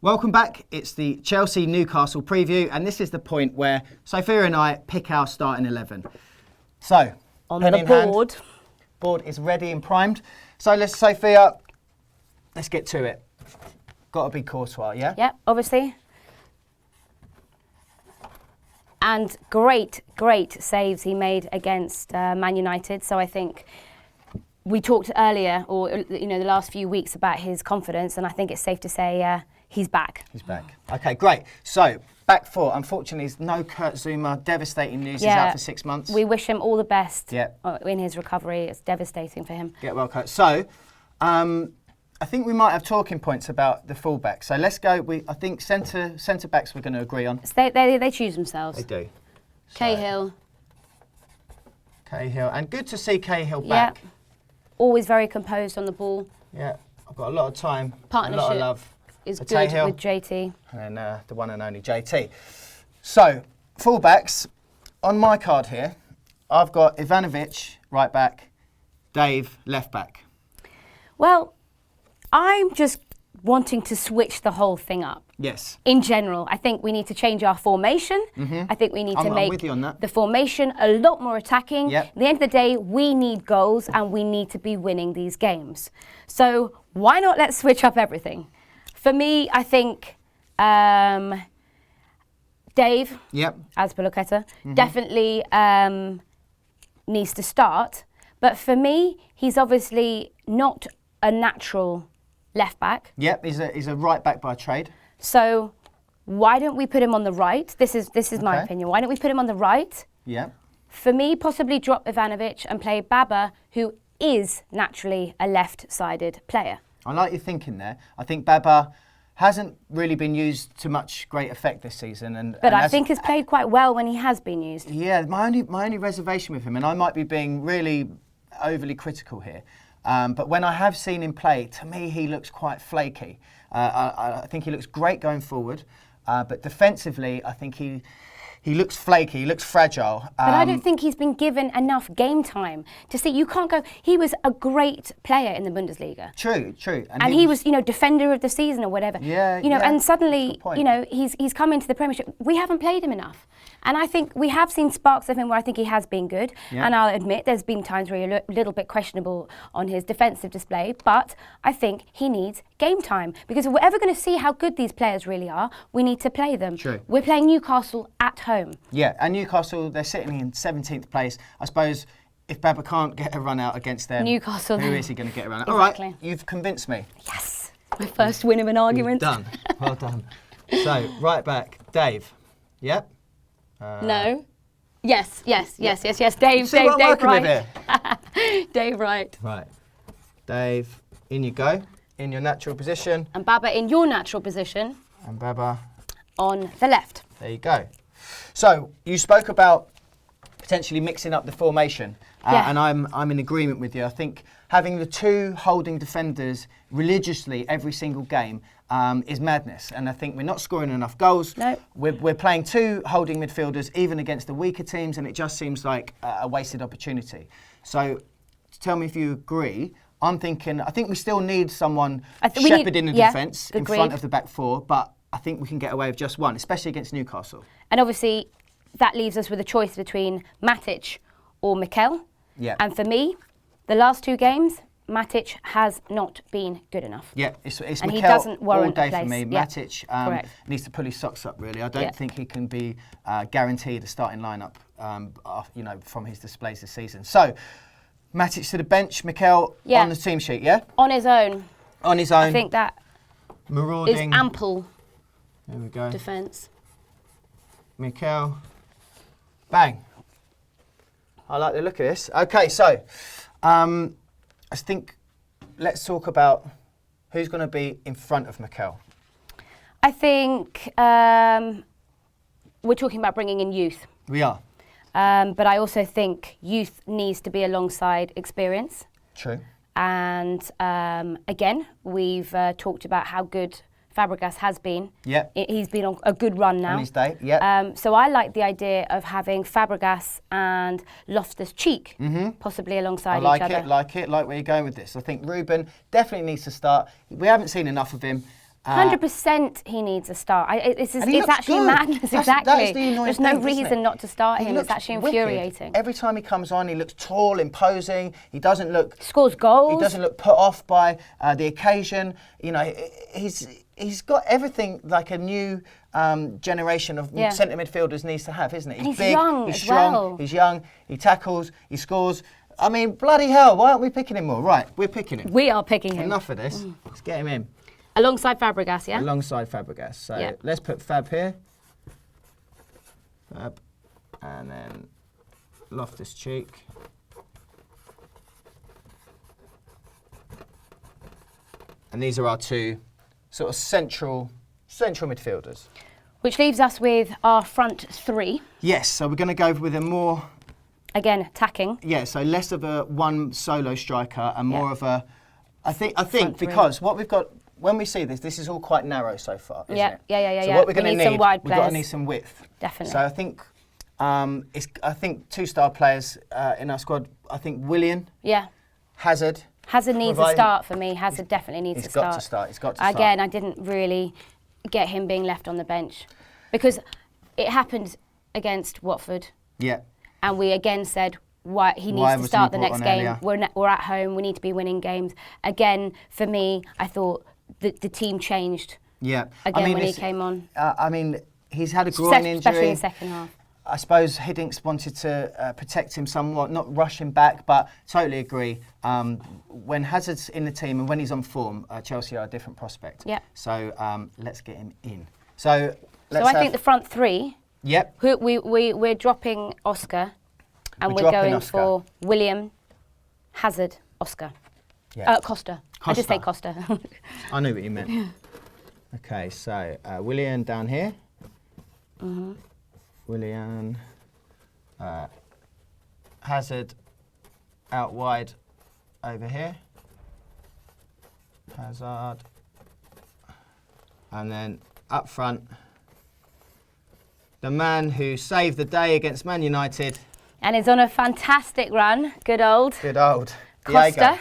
Welcome back. It's the Chelsea-Newcastle preview, and this is the point where Sophia and I pick our starting 11. So, on the board. Hand, board is ready and primed. So, Sophia, let's get to it. Got to be Courtois, yeah? Yeah, obviously. And great saves he made against Man United. So I think we talked earlier, or the last few weeks, about his confidence, and I think it's safe to say he's back. He's back. Okay, great. So back four. Unfortunately, there's no Kurt Zuma. Devastating news. He's out for 6 months. We wish him all the best in his recovery. It's devastating for him. Get well, Kurt. So. I think we might have talking points about the fullback. So let's go. I think centre backs we're going to agree on. They choose themselves. They do. Cahill. And good to see Cahill back. Yeah. Always very composed on the ball. Yeah, I've got a lot of time. Partnership. A lot of love. Is good Cahill, with JT. And the one and only JT. So fullbacks on my card here. I've got Ivanovic right back, Dave left back. Well, I'm just wanting to switch the whole thing up. Yes. In general, I think we need to change our formation. Mm-hmm. I think we need to make the formation a lot more attacking. Yep. At the end of the day, we need goals and we need to be winning these games. So why not let's switch up everything? For me, I think Dave, as per Loquetta, definitely needs to start. But for me, he's obviously not a natural left back. Yep, he's a right back by trade. So why don't we put him on the right? This is my opinion. Why don't we put him on the right? Yeah. For me, possibly drop Ivanovic and play Baba, who is naturally a left-sided player. I like your thinking there. I think Baba hasn't really been used to much great effect this season, but I think has played quite well when he has been used. Yeah, my only reservation with him, and I might be being really overly critical here, but when I have seen him play, to me he looks quite flaky. I think he looks great going forward, but defensively I think he looks flaky, he looks fragile. But I don't think he's been given enough game time to see. You can't go. He was a great player in the Bundesliga. True. And he was, defender of the season or whatever. Yeah. And suddenly, he's come into the Premiership. We haven't played him enough. And I think we have seen sparks of him where I think he has been good. Yeah. And I'll admit there's been times where you're a little bit questionable on his defensive display. But I think he needs game time. Because if we're ever going to see how good these players really are, we need to play them. True. We're playing Newcastle at home. Yeah, and Newcastle, they're sitting in 17th place. I suppose if Baba can't get a run out against them, Newcastle, who is he going to get a run out? Exactly. All right, you've convinced me. Yes, my first win of an argument. Done. Well done. So, right back, Dave. Yep. No. Yes. Dave right. Dave right. Right. Dave, in you go. In your natural position. And Baba in your natural position. And Baba on the left. There you go. So you spoke about potentially mixing up the formation, and I'm in agreement with you. I think having the two holding defenders religiously every single game is madness, and I think we're not scoring enough goals. No. We're playing two holding midfielders even against the weaker teams, and it just seems like a wasted opportunity. So tell me if you agree. I think we still need someone shepherding the defence in front of the back four, but I think we can get away with just one, especially against Newcastle. And obviously, that leaves us with a choice between Matic or Mikel. Yeah. And for me, the last two games, Matic has not been good enough. Yeah, it's and Mikel he doesn't warrant all day a place. for me. Yeah. Matic needs to pull his socks up, really. I don't think he can be guaranteed a starting lineup, from his displays this season. So, Matic to the bench, Mikel on the team sheet, yeah? On his own. On his own. I think that marauding. is ample. There we go. Defence. Mikel. Bang. I like the look of this. Okay, so I think let's talk about who's going to be in front of Mikel. I think we're talking about bringing in youth. We are. But I also think youth needs to be alongside experience. True. And again, we've talked about how good Fabregas has been. Yeah. He's been on a good run now. On his day, yeah. So I like the idea of having Fabregas and Loftus-Cheek possibly alongside each other. I like where you're going with this. I think Ruben definitely needs to start. We haven't seen enough of him. 100% he needs a start. It's actually good. madness, exactly. There's no reason not to start him. It's actually infuriating. Every time he comes on, he looks tall, imposing. He doesn't look... Scores goals. He doesn't look put off by the occasion. You know, he's got everything like a new generation of centre midfielders needs to have, isn't it? He's big, young he's as strong, well. he's young, he tackles, he scores. I mean, bloody hell, why aren't we picking him more? Right, we're picking him. We are picking him. Enough of this. Let's get him in. Alongside Fabregas, yeah? Alongside Fabregas. So let's put Fab here. Fab. And then Loftus-Cheek. And these are our two sort of central midfielders. Which leaves us with our front three. Yes, so we're going to go with a more... Again, attacking. Yeah, so less of a one solo striker and more of a... I think because what we've got... When we see this is all quite narrow so far, isn't it? Yeah. So what we're going to need, some wide we've got to need some width. Definitely. So I think two-star players in our squad. I think Willian. Yeah. Hazard. Hazard needs a start for me. Hazard definitely needs to start. He's got to start. Again, I didn't really get him being left on the bench because it happened against Watford. Yeah. And we again said, he needs to start the next game. We're at home. We need to be winning games. Again, for me, I thought the team changed. Yeah. Again, when he came on. I mean, he's had a groin injury. Especially in the second half. I suppose Hiddink wanted to protect him somewhat, not rush him back, but totally agree. When Hazard's in the team and when he's on form, Chelsea are a different prospect. Yeah. So let's get him in. So I think the front three. Yep. We're dropping Oscar. And we're going for William, Hazard, Oscar. Yeah. Costa. I just say Costa. I knew what you meant. Yeah. Okay, so William down here. Mm-hmm. William. Hazard out wide over here. Hazard. And then up front, the man who saved the day against Man United. And is on a fantastic run. Good old Costa. Diego.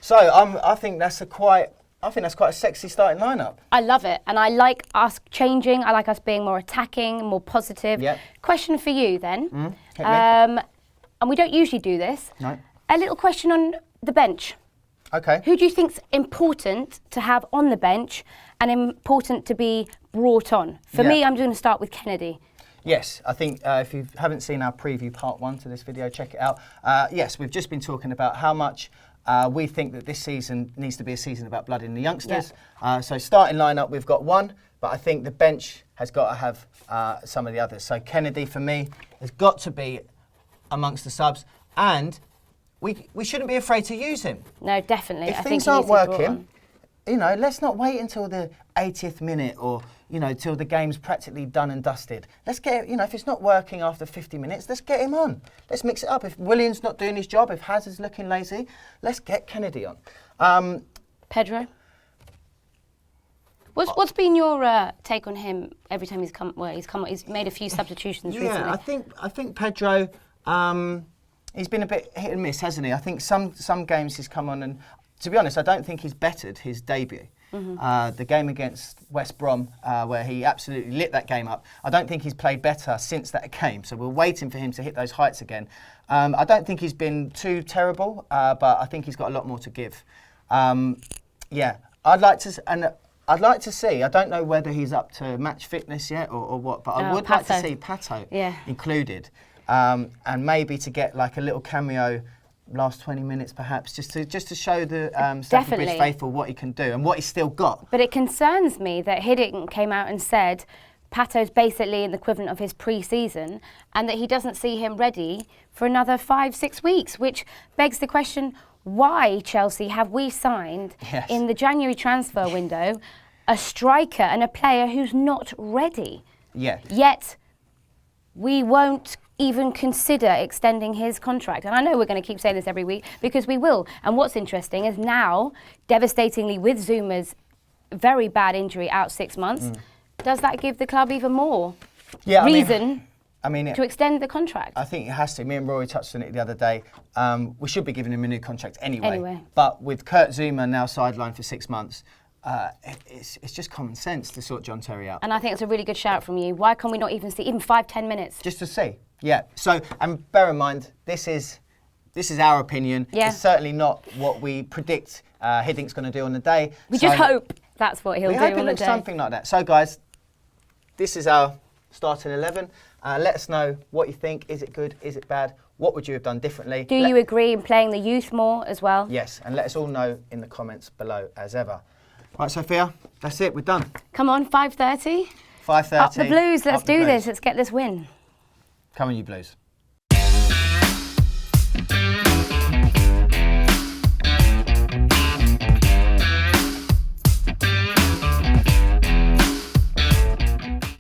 So I think that's quite a sexy starting lineup. I love it, and I like us changing. I like us being more attacking, more positive. Yep. Question for you then, and we don't usually do this. No. A little question on the bench. Okay. Who do you think's important to have on the bench and important to be brought on? For me, I'm going to start with Kennedy. Yes, I think if you haven't seen our preview part 1 to this video, check it out. Yes, we've just been talking about how much we think that this season needs to be a season about blood in the youngsters. Yeah. So starting lineup, we've got one, but I think the bench has got to have some of the others. So Kennedy, for me, has got to be amongst the subs, and we shouldn't be afraid to use him. No, definitely. If things aren't working, let's not wait until the 80th minute or, till the game's practically done and dusted. Let's get, if it's not working after 50 minutes, let's get him on. Let's mix it up. If William's not doing his job, if Hazard's looking lazy, let's get Kennedy on. Pedro? What's been your take on him every time he's come? Well, he's made a few substitutions recently. Yeah, I think Pedro. He's been a bit hit and miss, hasn't he? I think some games he's come on, and to be honest, I don't think he's bettered his debut. Mm-hmm. The game against West Brom, where he absolutely lit that game up. I don't think he's played better since that game, so we're waiting for him to hit those heights again. I don't think he's been too terrible, but I think he's got a lot more to give. I'd like to see. I don't know whether he's up to match fitness yet or what, but I would like to see Pato included, and maybe to get like a little cameo. Last 20 minutes, perhaps, just to show the Stamford Bridge faithful what he can do and what he's still got. But it concerns me that Hiddink came out and said Pato's basically in the equivalent of his pre-season, and that he doesn't see him ready for another 5-6 weeks, which begs the question: why, Chelsea, have we signed in the January transfer window a striker and a player who's not ready? Yeah. Yet we won't even consider extending his contract. And I know we're going to keep saying this every week, because we will. And what's interesting is now, devastatingly with Zuma's very bad injury out 6 months, does that give the club even more reason to extend the contract? I think it has to. Me and Rory touched on it the other day. We should be giving him a new contract anyway. But with Kurt Zouma now sidelined for 6 months, it's just common sense to sort John Terry out. And I think it's a really good shout from you. Why can't we not even see, even 5-10 minutes? Just to see, yeah. So, and bear in mind, this is our opinion. Yeah. It's certainly not what we predict Hiddink's going to do on the day. We just hope that's what he'll do on the day. We hope it looks something like that. So, guys, this is our starting 11. Let us know what you think. Is it good? Is it bad? What would you have done differently? Do you agree in playing the youth more as well? Yes, and let us all know in the comments below as ever. Right, Sophia, that's it. We're done. Come on, 5:30. 5:30. Up the Blues. Let's do this. Let's get this win. Come on, you Blues.